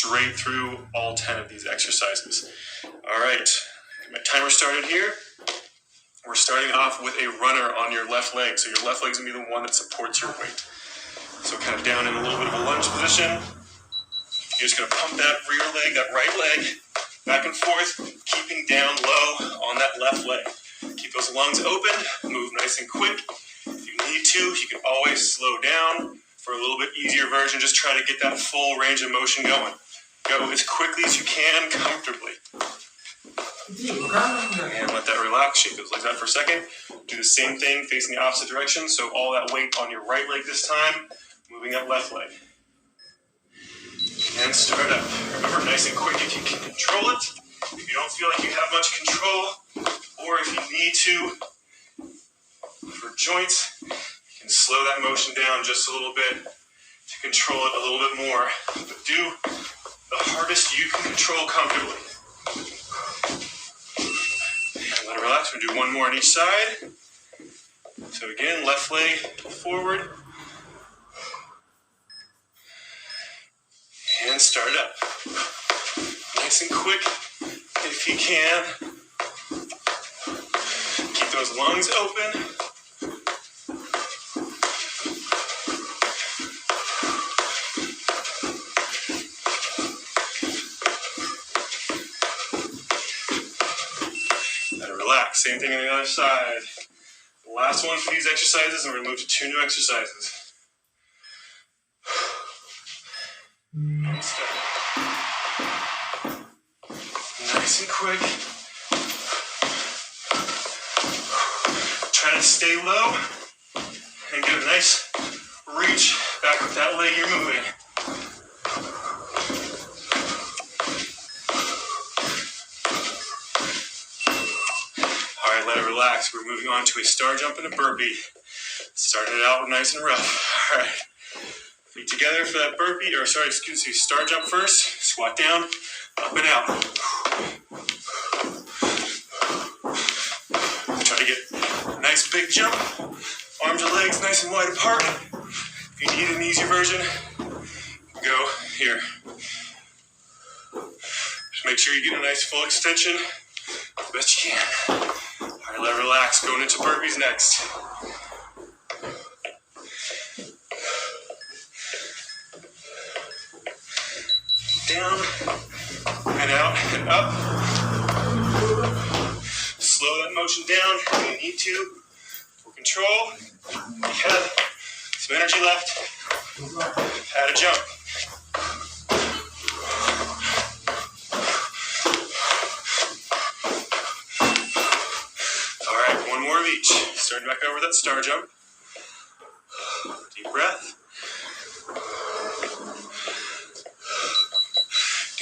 straight through all 10 of these exercises. All right, my timer started here. We're starting off with a runner on your left leg. So your left leg's gonna be the one that supports your weight. So kind of down in a little bit of a lunge position. You're just gonna pump that rear leg, that right leg, back and forth, keeping down low on that left leg. Keep those lungs open, move nice and quick. If you need to, you can always slow down. For a little bit easier version, just try to get that full range of motion going. Go as quickly as you can, comfortably. And let that relax, shake those legs out for a second. Do the same thing facing the opposite direction, so all that weight on your right leg this time, moving that left leg. And start up. Remember, nice and quick if you can control it. If you don't feel like you have much control, or if you need to, for joints, you can slow that motion down just a little bit to control it a little bit more. But do the hardest you can control comfortably. And let it relax. We're going to do one more on each side. So again, left leg forward. And start it up. Nice and quick if you can. Keep those lungs open. Let it relax. Same thing on the other side. The last one for these exercises, and we're going to move to 2 new exercises. Nice and quick. Try to stay low and get a nice reach back with that leg you're moving. All right, let it relax. We're moving on to a star jump and a burpee. Starting it out nice and rough. All right. Feet together for that burpee, or sorry, excuse me, star jump first. Squat down, up and out. Try to get a nice big jump. Arms and legs nice and wide apart. If you need an easier version, go here. Just make sure you get a nice full extension as best you can. All right, let it relax. Going into burpees next. Down and out and up. Slow that motion down if you need to. For control, you have some energy left. Add a jump. All right, one more of each. Starting back over that star jump. Deep breath.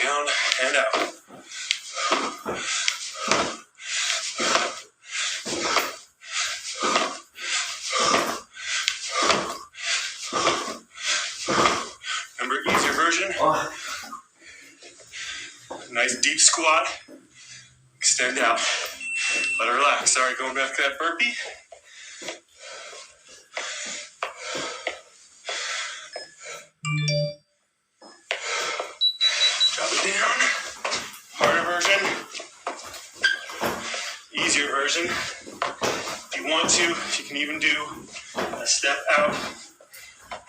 Down and out. Remember, easier version. Nice deep squat. Extend out. Let it relax. Sorry, going back to that burpee. Drop it down. Harder version. Easier version. If you want to, you can even do a step out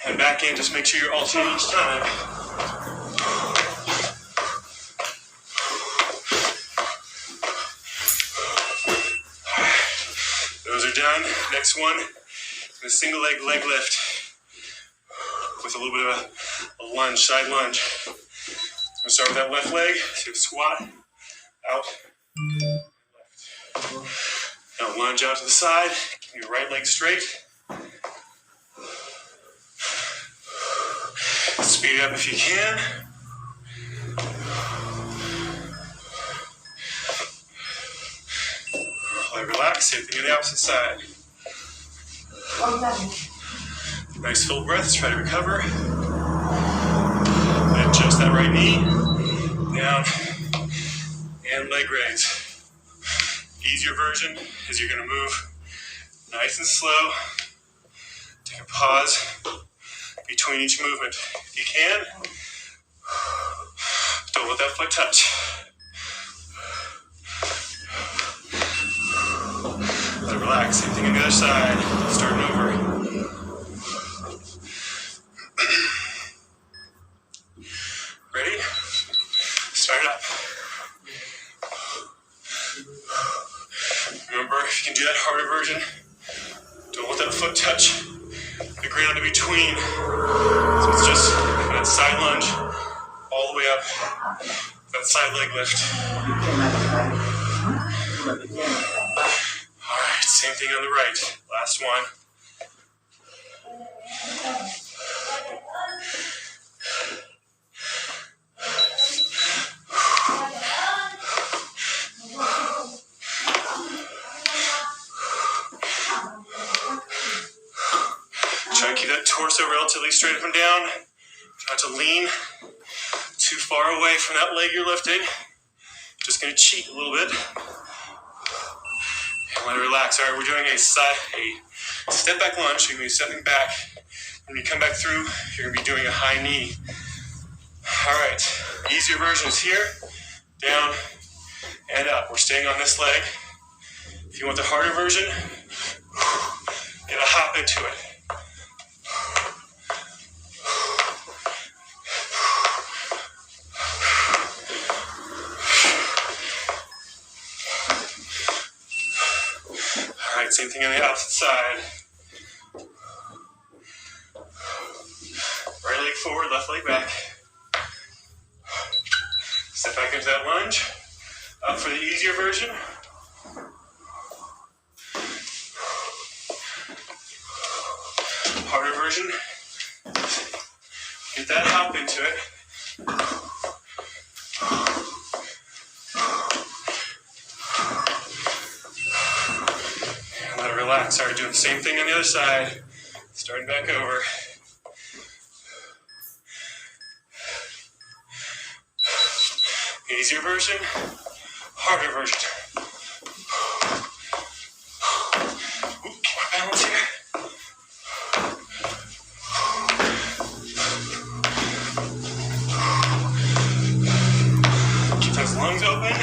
and back in. Just make sure you're alternating each time. Those are done. Next one, a single leg lift with a little bit of a lunge, side lunge. I'm going to start with that left leg. So squat, out, left. Now lunge out to the side. Keep your right leg straight. Speed it up if you can. Let it relax. Same thing on the opposite side. Nice full breaths. Try to recover. And adjust that right knee. Down. And leg raise. Easier version is you're going to move nice and slow. Take a pause between each movement. If you can, that foot touch. Let it relax. Same thing on the other side. Starting over. Ready? Start it up. Remember, if you can do that harder version, don't let that foot touch the ground in between. So it's just that side lunge all the way up, that side leg lift. All right, same thing on the right. Last one. Try to keep that torso relatively straight up and down. Try not to lean too far away from that leg you're lifting. Just going to cheat a little bit. And let it relax. All right, we're doing a step back lunge. So you're going to be stepping back. When you come back through, you're going to be doing a high knee. All right, easier version is here, down, and up. We're staying on this leg. If you want the harder version, get a hop into it. All right, same thing on the opposite side. Right leg forward, left leg back. Step back into that lunge. Up for the easier version. Harder version. Get that hop into it. And let it relax. All right, doing the same thing on the other side. Starting back over. Easier version, harder version. Ooh, keep my balance here. Keep those lungs open.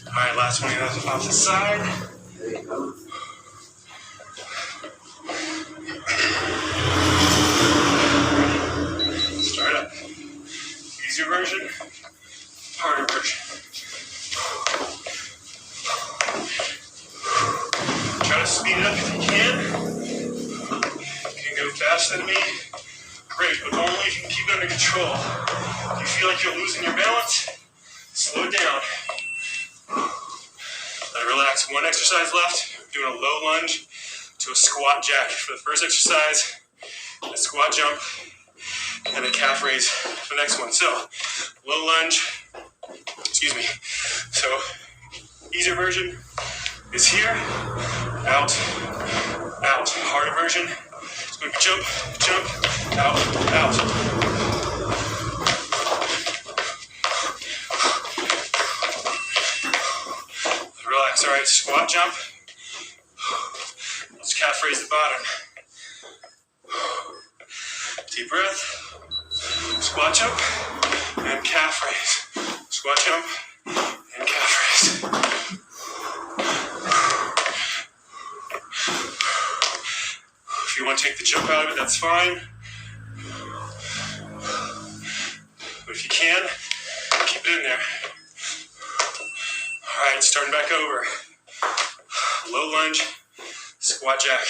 All right, last one off the side. Start up. Easier version, harder version. Try to speed it up if you can. You can go faster than me. Great, but only if you can keep it under control. If you feel like you're losing your balance, slow it down. Let it relax. One exercise left. We're doing a low lunge to a squat jack. For the first exercise, a squat jump, and a calf raise for the next one. So, low lunge, excuse me. So, easier version is here, out, out. Harder version, it's going to be jump, jump, out, out. Relax, all right, squat jump. Let's calf raise the bottom. Deep breath. Squat jump and calf raise. Squat jump and calf raise. If you want to take the jump out of it, that's fine. But if you can, keep it in there. All right, starting back over. Low lunge, squat jack.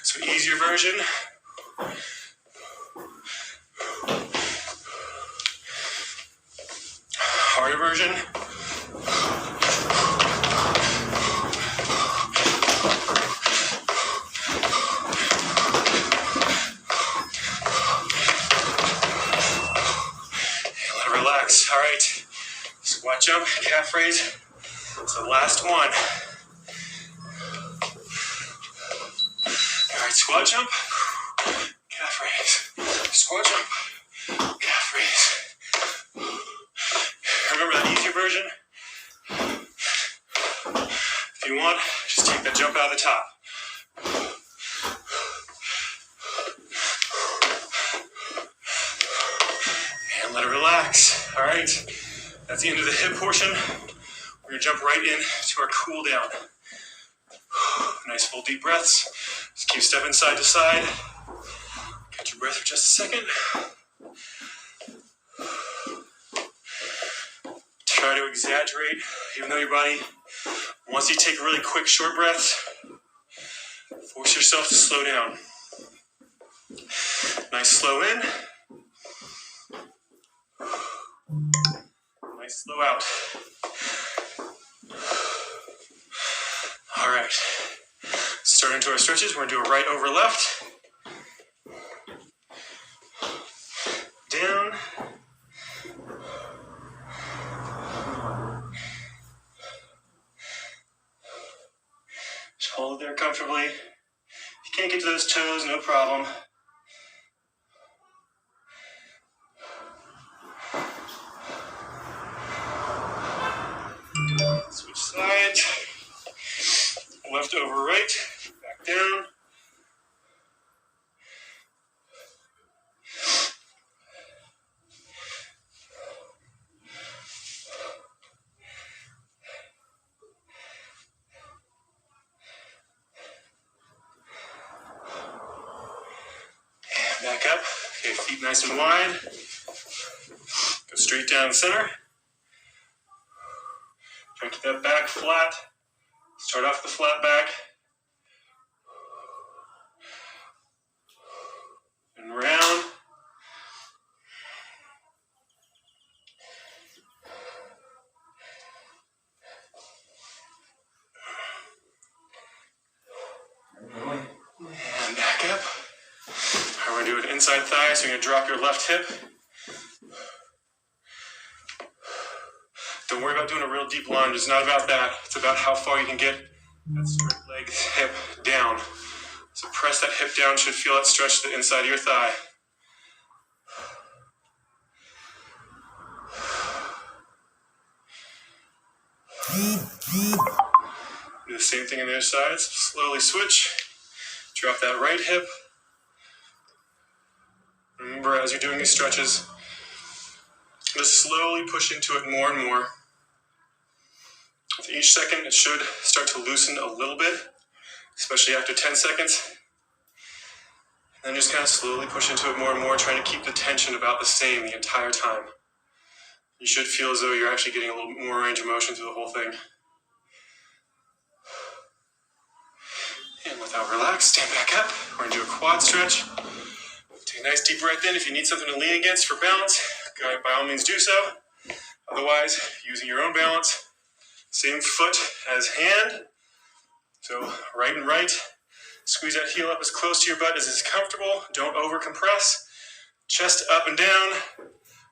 So easier version. Harder version. And let it relax. All right. Squat jump, calf raise. It's the last one. All right, squat jump, calf raise. Squat jump, calf raise. Remember that easier version? If you want, just take that jump out of the top. relax. All right, that's the end of the hip portion. We're gonna jump right in to our cool down. Nice full deep breaths. Just keep stepping side to side. Catch your breath for just a second. Try to exaggerate, even though your body wants you to take really quick, short breaths. Force yourself to slow down. Nice slow in. Nice slow out. All right. Start into our stretches. We're going to do a right over left. Down. Just hold it there comfortably. If you can't get to those toes, no problem. Switch sides. Left over right. Back down. Back up. Okay, feet nice and wide. Go straight down the center. Try to keep that back flat. Start off the flat back. And round. And back up. We're going to do an inside thigh, so you're going to drop your left hip. Don't worry about doing a real deep lunge. It's not about that. It's about how far you can get that straight leg hip down. So press that hip down. Should feel that stretch to the inside of your thigh. Do the same thing on the other side. So slowly switch. Drop that right hip. Remember, as you're doing these stretches, just slowly push into it more and more. With each second, it should start to loosen a little bit, especially after 10 seconds. And then just kind of slowly push into it more and more, trying to keep the tension about the same the entire time. You should feel as though you're actually getting a little bit more range of motion through the whole thing. And without relax, stand back up. We're going to do a quad stretch. Take a nice deep breath in. If you need something to lean against for balance, by all means do so. Otherwise, using your own balance, same foot as hand. So right and right. Squeeze that heel up as close to your butt as is comfortable. Don't over compress. Chest up and down.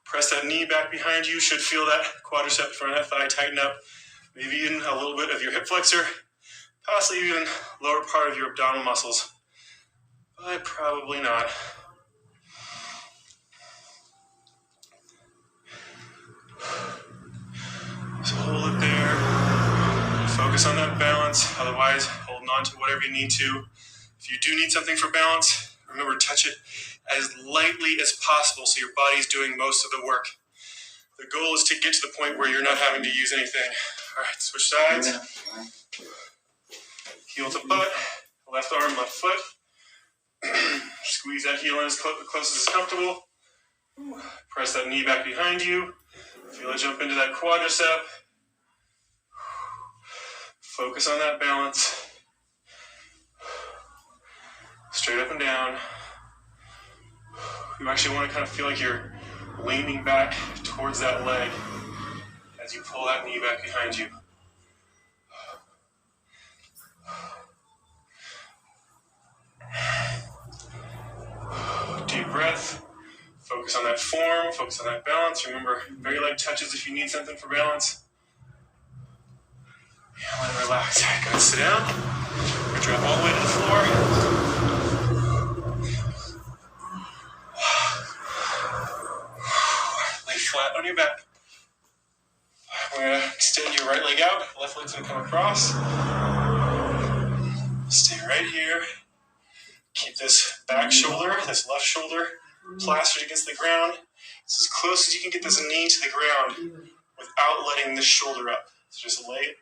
Press that knee back behind you. Should feel that quadricep front of that thigh tighten up. Maybe even a little bit of your hip flexor. Possibly even lower part of your abdominal muscles. But probably not. So hold it there. Focus on that balance. Otherwise, holding on to whatever you need to. If you do need something for balance, remember, touch it as lightly as possible so your body's doing most of the work. The goal is to get to the point where you're not having to use anything. All right, switch sides. Heel to butt. Left arm, left foot. Squeeze that heel in as close as is comfortable. Press that knee back behind you. Feel it jump into that quadricep. Focus on that balance. Straight up and down. You actually want to kind of feel like you're leaning back towards that leg as you pull that knee back behind you. Deep breath. Focus on that form, focus on that balance. Remember, very light touches if you need something for balance. And let it relax. All right, go ahead, sit down. We're going to drop all the way to the floor. Lay flat on your back. We're going to extend your right leg out. Left leg's going to come across. Stay right here. Keep this back shoulder, this left shoulder, plastered against the ground. So as close as you can get this knee to the ground without letting this shoulder up. So just lay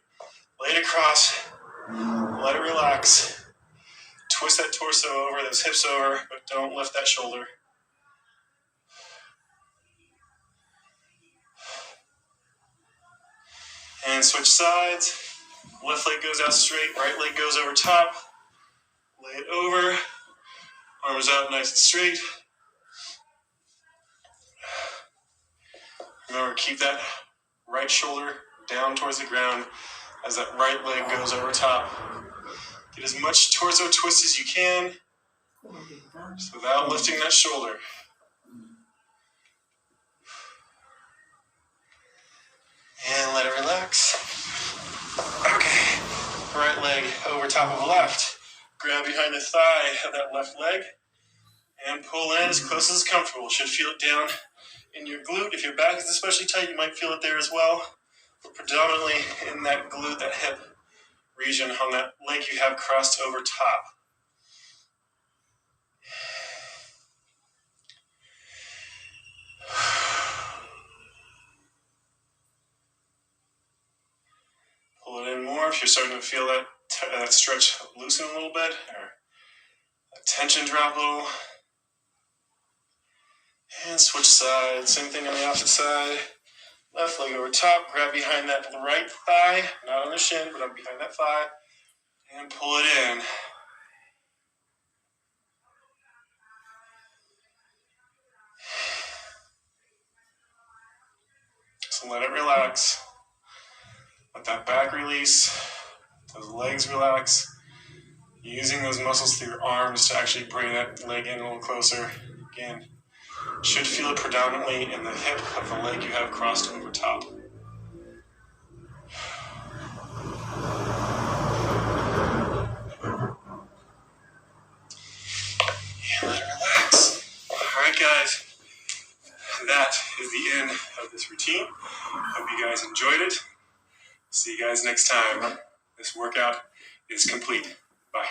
it across, let it relax. Twist that torso over, those hips over, but don't lift that shoulder. And switch sides. Left leg goes out straight, right leg goes over top. Lay it over. Arms out nice and straight. Remember, keep that right shoulder down towards the ground as that right leg goes over top. Get as much torso twist as you can, just without lifting that shoulder. And let it relax. Okay, right leg over top of left. Grab behind the thigh of that left leg and pull in as close as comfortable. Should feel it down in your glute. If your back is especially tight, you might feel it there as well. But predominantly in that glute, that hip region on that leg you have crossed over top. Pull it in more if you're starting to feel that stretch loosen a little bit, or that tension drop a little. And switch sides. Same thing on the opposite side. Left leg over top. Grab behind that right thigh. Not on the shin, but up behind that thigh. And pull it in. So let it relax. Let that back release. Those legs relax. Using those muscles through your arms to actually bring that leg in a little closer. Again, should feel it predominantly in the hip of the leg you have crossed over top. And let it relax. Alright guys, that is the end of this routine. Hope you guys enjoyed it. See you guys next time. This workout is complete. Bye.